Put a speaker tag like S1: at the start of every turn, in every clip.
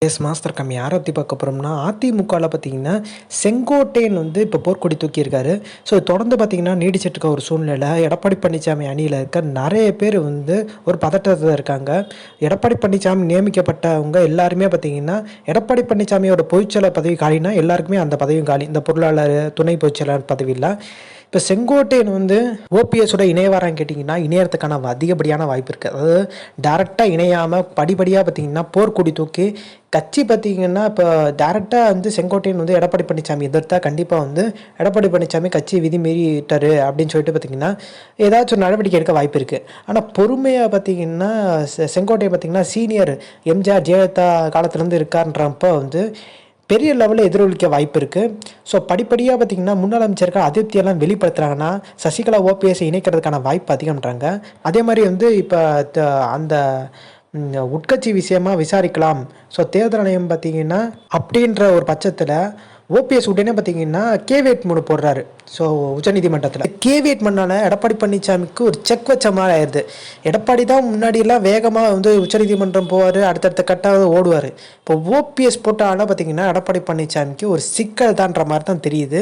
S1: Master கம்மி யாரை பற்றி பார்க்க போகிறோம்னா அதிமுகவில் பார்த்தீங்கன்னா செங்கோட்டையன் இப்போ போர்க்கொடி தூக்கியிருக்காரு. ஸோ தொடர்ந்து பார்த்தீங்கன்னா நீடிச்சிட்டு இருக்க ஒரு சூழ்நிலை எடப்பாடி பழனிசாமி அணியில் இருக்க நிறைய பேர் ஒரு பதட்டத்தில் இருக்காங்க. எடப்பாடி பழனிசாமி நியமிக்கப்பட்டவங்க எல்லாருமே பார்த்தீங்கன்னா எடப்பாடி பழனிசாமியோட பொதுச்செயலர் பதவி காலினா எல்லாருக்குமே அந்த பதவியும் காலி. இந்த பொருளாளர் துணை பொதுச்செயலர் பதவியில் இப்போ செங்கோட்டையன் ஓபிஎஸோட இணையவாரான்னு கேட்டிங்கன்னா இணையறதுக்கான அதிகப்படியான வாய்ப்பு இருக்குது. அதாவது டேரெக்டாக இணையாமல் படிப்படியாக பார்த்தீங்கன்னா போர்க்கொடி தூக்கி கட்சி பார்த்தீங்கன்னா இப்போ டேரெக்டாக செங்கோட்டையன் எடப்பாடி பழனிசாமி எதிர்த்தா கண்டிப்பாக எடப்பாடி பழனிசாமி கட்சியை விதி மீறிட்டாரு அப்படின்னு சொல்லிட்டு பார்த்தீங்கன்னா ஏதாச்சும் நடவடிக்கை எடுக்க வாய்ப்பு இருக்குது. ஆனால் பொறுமையாக பார்த்தீங்கன்னா செங்கோட்டையை பார்த்தீங்கன்னா சீனியர் எம்ஜிஆர் ஜெயலலிதா காலத்துலேருந்து இருக்காருன்றப்போ பெரிய லெவலில் எதிரொலிக்க வாய்ப்பு இருக்குது. ஸோ படிப்படியாக பார்த்திங்கன்னா முன்னாள் அமைச்சர்கள் அதிருப்தியெல்லாம் வெளிப்படுத்துகிறாங்கன்னா சசிகலா ஓபிஎஸ்ஸை இணைக்கிறதுக்கான வாய்ப்பு அதிகம்ன்றாங்க. அதே மாதிரி இப்போ அந்த உட்கட்சி விஷயமாக விசாரிக்கலாம். ஸோ தேர்தல் ஆணையம் பார்த்திங்கன்னா அப்படின்ற ஒரு பட்சத்தில் ஓபிஎஸ் உடனே பார்த்தீங்கன்னா கேவேட் மூணு போடுறாரு. ஸோ உச்சநீதிமன்றத்தில் கேவேட் பண்ணால எடப்பாடி பழனிசாமிக்கு ஒரு செக் வச்ச மாதிரி ஆயிடுது. எடப்பாடி தான் முன்னாடியெல்லாம் வேகமாக உச்சநீதிமன்றம் போவார், அடுத்தடுத்த கட்டாவது ஓடுவார். இப்போ ஓபிஎஸ் போட்டாலும் பார்த்தீங்கன்னா எடப்பாடி பழனிசாமிக்கு ஒரு சிக்கல் தான்ற மாதிரி தான் தெரியுது.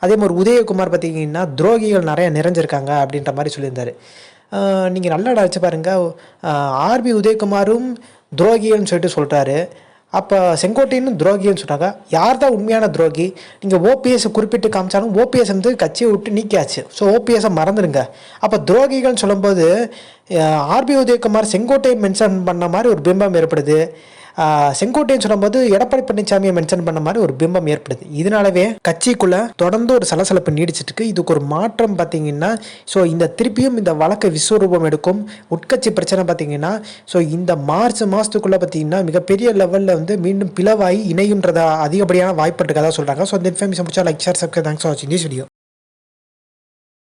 S1: அதே மாதிரி உதயகுமார் பார்த்தீங்கன்னா துரோகிகள் நிறைய நிறைஞ்சிருக்காங்க அப்படின்ற மாதிரி சொல்லியிருந்தார். நீங்கள் நல்லா வச்சு பாருங்கள், ஆர்பி உதயகுமாரும் துரோகிகள்னு சொல்லிட்டு சொல்கிறாரு. அப்போ செங்கோட்டையனும் துரோகின்னு சொல்கிறாங்க. யார் தான் உண்மையான துரோகி? நீங்கள் ஓபிஎஸ் குறிப்பிட்டு காமிச்சாலும் ஓபிஎஸ் கட்சியை விட்டு நீக்கியாச்சு. ஸோ ஓபிஎஸை மறந்துடுங்க. அப்போ துரோகிகள்னு சொல்லும்போது ஆர்பி உதயகுமார் செங்கோட்டையை மென்ஷன் பண்ண மாதிரி ஒரு பிம்பம் ஏற்படுது. செங்கோட்டையன் சொல்லும்போது எடப்பாடி பழனிசாமியை மென்ஷன் பண்ண மாதிரி ஒரு பிம்பம் ஏற்படுது. இதனாலவே கட்சிக்குள்ள தொடர்ந்து ஒரு சலசலப்பு நீடிச்சிட்டு இருக்கு. இதுக்கு ஒரு மாற்றம் பார்த்தீங்கன்னா ஸோ திருப்பியும் இந்த வழக்கை விஸ்வரூபம் எடுக்கும். உட்கட்சி பிரச்சனை பார்த்தீங்கன்னா ஸோ இந்த மார்ச் மாதத்துக்குள்ளே பார்த்தீங்கன்னா மிகப்பெரிய லெவலில் மீண்டும் பிளவாகி இணையுன்றதா அதிகப்படியான வாய்ப்பு இருக்கதா சொல்கிறாங்க. ஸோ இந்த இன்ஃபர்மேஷன் முடிச்சா like share subscribe. Thanks for வாட்சிங் திஸ் வீடியோ.